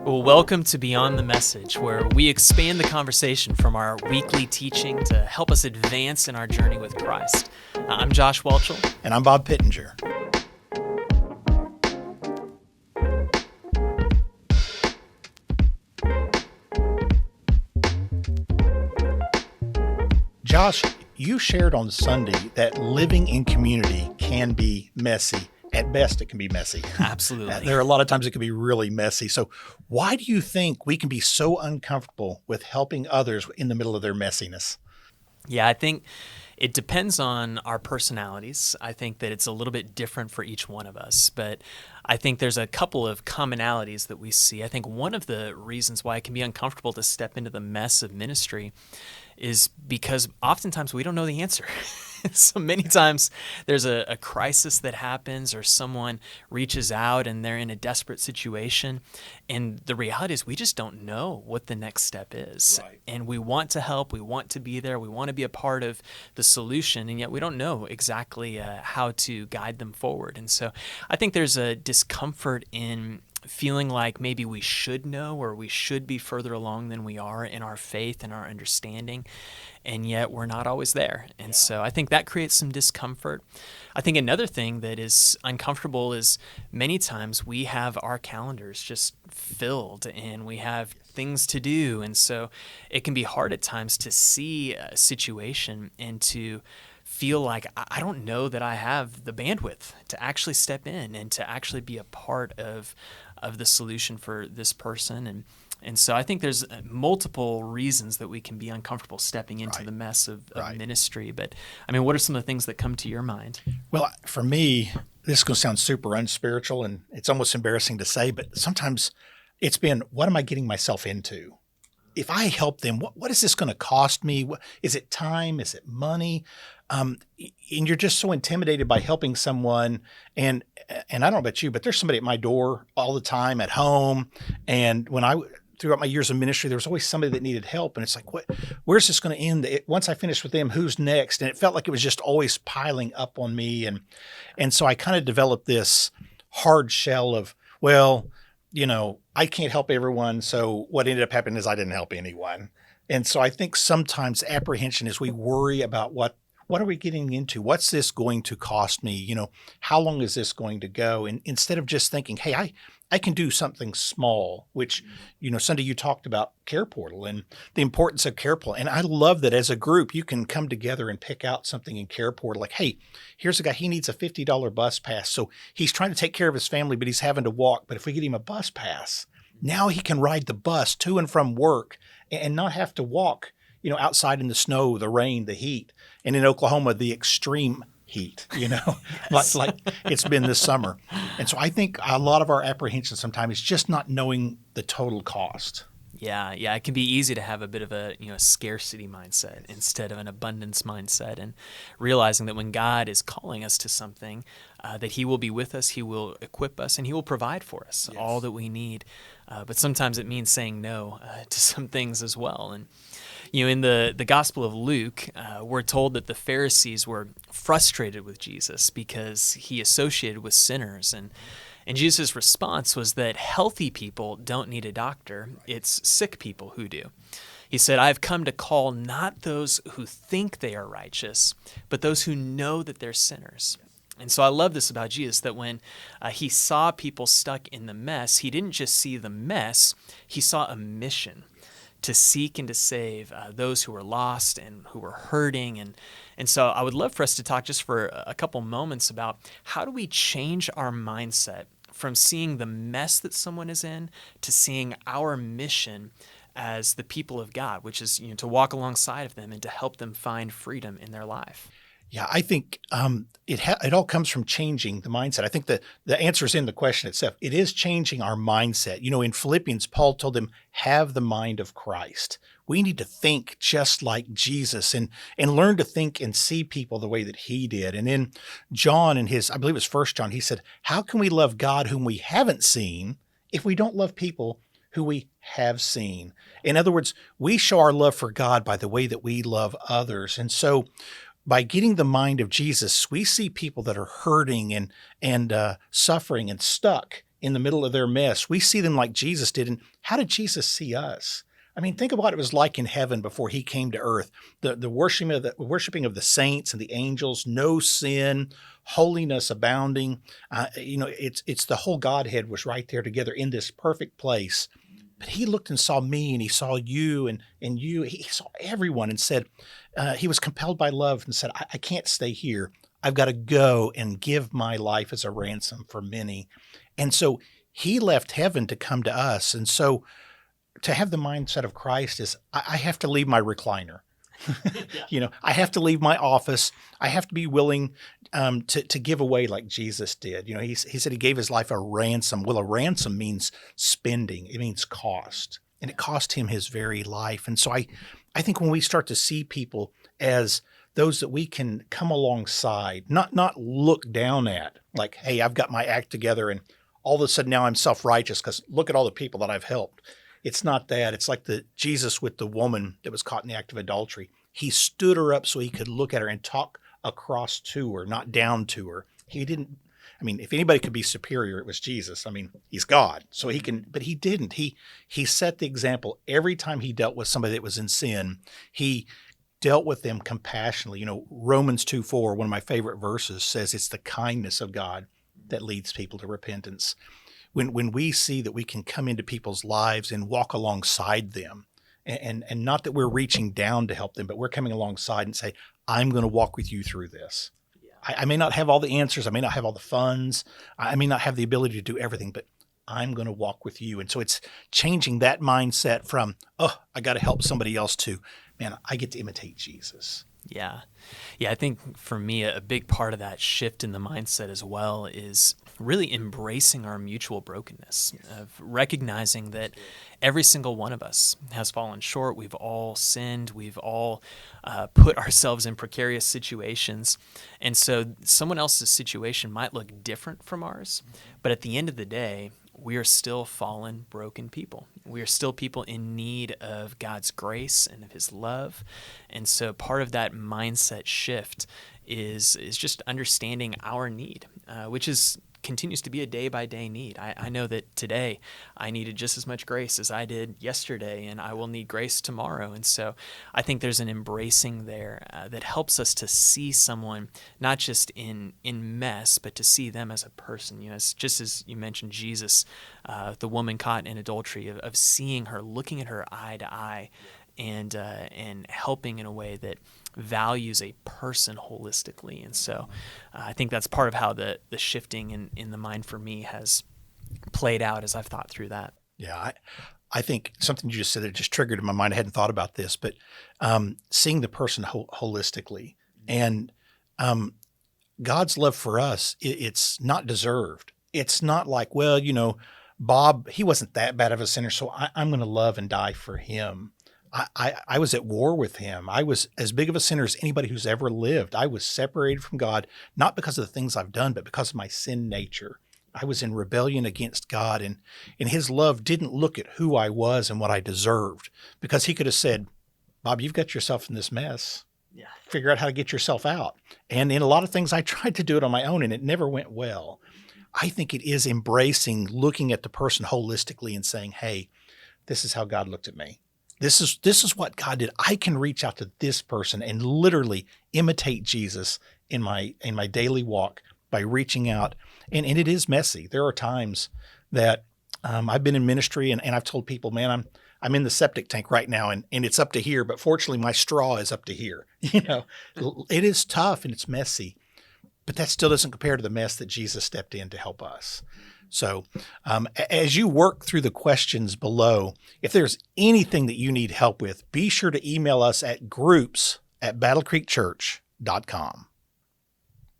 Well, welcome to Beyond the Message, where we expand the conversation from our weekly teaching to help us advance in our journey with Christ. I'm Josh Welchel. And I'm Bob Pittenger. Josh, you shared on Sunday that living in community can be messy. At best, it can be messy. Absolutely. There are a lot of times it can be really messy. So why do you think we can be so uncomfortable with helping others in the middle of their messiness? Yeah, I think it depends on our personalities. I think that it's a little bit different for each one of us, but I think there's a couple of commonalities that we see. I think one of the reasons why it can be uncomfortable to step into the mess of ministry is because oftentimes we don't know the answer. So many times there's a crisis that happens or someone reaches out and they're in a desperate situation. And the reality is we just don't know what the next step is. Right. And we want to help. We want to be there. We want to be a part of the solution. And yet we don't know exactly how to guide them forward. And so I think there's a discomfort in feeling like maybe we should know or we should be further along than we are in our faith and our understanding, and yet we're not always there. And so I think that creates some discomfort. I think another thing that is uncomfortable is many times we have our calendars just filled and we have things to do. And so it can be hard at times to see a situation and to feel like I don't know that I have the bandwidth to actually step in and to actually be a part of the solution for this person. And so I think there's multiple reasons that we can be uncomfortable stepping into the mess of ministry. But I mean, what are some of the things that come to your mind? Well, for me, this is going to sound super unspiritual and it's almost embarrassing to say, but sometimes it's been, what am I getting myself into? If I help them, what is this going to cost me? Is it time? Is it money? And you're just so intimidated by helping someone. And I don't know about you, but there's somebody at my door all the time at home. And throughout my years of ministry, there was always somebody that needed help. And it's like, where's this going to end? Once I finish with them, who's next? And it felt like it was just always piling up on me. And so I kind of developed this hard shell of, well, I can't help everyone. So what ended up happening is I didn't help anyone. And so I think sometimes apprehension is we worry about what are we getting into? What's this going to cost me? How long is this going to go? And instead of just thinking, hey, I can do something small, which, Sunday you talked about Care Portal and the importance of Care Portal. And I love that as a group, you can come together and pick out something in Care Portal. Like, hey, here's a guy, he needs a $50 bus pass. So he's trying to take care of his family, but he's having to walk. But if we get him a bus pass, now he can ride the bus to and from work and not have to walk, outside in the snow, the rain, the heat. And in Oklahoma, the extreme heat, like it's been this summer. And so I think a lot of our apprehension sometimes is just not knowing the total cost. Yeah, it can be easy to have a bit of a scarcity mindset instead of an abundance mindset, and realizing that when God is calling us to something, that He will be with us, He will equip us, and He will provide for us all that we need. But sometimes it means saying no to some things as well. And in the Gospel of Luke, we're told that the Pharisees were frustrated with Jesus because He associated with sinners. And Jesus' response was that healthy people don't need a doctor. It's sick people who do. He said, I've come to call not those who think they are righteous, but those who know that they're sinners. And so I love this about Jesus, that when He saw people stuck in the mess, He didn't just see the mess, He saw a mission to seek and to save those who were lost and who were hurting. And so I would love for us to talk just for a couple moments about how do we change our mindset from seeing the mess that someone is in to seeing our mission as the people of God, which is to walk alongside of them and to help them find freedom in their life. Yeah, I think it all comes from changing the mindset. I think the answer is in the question itself. It is changing our mindset. In Philippians, Paul told them, have the mind of Christ. We need to think just like Jesus and learn to think and see people the way that He did. And in John, in his, I believe it's 1 John, he said, how can we love God whom we haven't seen if we don't love people who we have seen? In other words, we show our love for God by the way that we love others. And so by getting the mind of Jesus, we see people that are hurting and suffering and stuck in the middle of their mess. We see them like Jesus did. And how did Jesus see us? I mean, think of what it was like in heaven before he came to earth. The worshiping of the saints and the angels, no sin, holiness abounding. It's the whole Godhead was right there together in this perfect place. But he looked and saw me, and he saw you and you. He saw everyone and said, he was compelled by love and said, I can't stay here. I've got to go and give my life as a ransom for many. And so he left heaven to come to us. And so to have the mindset of Christ is I have to leave my recliner. I have to leave my office. I have to be willing to give away like Jesus did. He said he gave his life a ransom. Well, a ransom means spending. It means cost. And it cost him his very life. And so I think when we start to see people as those that we can come alongside, not look down at, like, hey, I've got my act together and all of a sudden now I'm self-righteous because look at all the people that I've helped. It's not that. It's like the Jesus with the woman that was caught in the act of adultery. He stood her up so he could look at her and talk across to her, not down to her. He didn't. I mean, if anybody could be superior, it was Jesus. I mean, he's God, so he can. But he didn't. He set the example every time he dealt with somebody that was in sin. He dealt with them compassionately. Romans 2:4, one of my favorite verses, says it's the kindness of God that leads people to repentance. When we see that we can come into people's lives and walk alongside them, and not that we're reaching down to help them, but we're coming alongside and say, I'm going to walk with you through this. Yeah. I may not have all the answers. I may not have all the funds. I may not have the ability to do everything, but I'm going to walk with you. And so it's changing that mindset from, I got to help somebody else to, man, I get to imitate Jesus. Yeah. I think for me, a big part of that shift in the mindset as well is really embracing our mutual brokenness, of recognizing that every single one of us has fallen short. We've all sinned. We've all put ourselves in precarious situations. And so someone else's situation might look different from ours, but at the end of the day, we are still fallen, broken people. We are still people in need of God's grace and of his love. And so part of that mindset shift is just understanding our need, which continues to be a day-by-day need. I know that today I needed just as much grace as I did yesterday, and I will need grace tomorrow. And so I think there's an embracing there that helps us to see someone not just in mess, but to see them as a person. It's just as you mentioned Jesus, the woman caught in adultery, of seeing her, looking at her eye to eye, and helping in a way that values a person holistically. And so I think that's part of how the shifting in the mind for me has played out as I've thought through that. Yeah, I think something you just said that just triggered in my mind. I hadn't thought about this, but seeing the person holistically and God's love for us, it's not deserved. It's not like, well, Bob, he wasn't that bad of a sinner, so I'm going to love and die for him. I was at war with him. I was as big of a sinner as anybody who's ever lived. I was separated from God, not because of the things I've done, but because of my sin nature. I was in rebellion against God, and his love didn't look at who I was and what I deserved, because he could have said, Bob, you've got yourself in this mess. Yeah. Figure out how to get yourself out. And in a lot of things, I tried to do it on my own, and it never went well. I think it is embracing, looking at the person holistically and saying, hey, this is how God looked at me. This is what God did. I can reach out to this person and literally imitate Jesus in my daily walk by reaching out. And it is messy. There are times that I've been in ministry and I've told people, man, I'm in the septic tank right now and it's up to here, but fortunately my straw is up to here. It is tough and it's messy, but that still doesn't compare to the mess that Jesus stepped in to help us. So as you work through the questions below, if there's anything that you need help with, be sure to email us at groups@battlecreekchurch.com.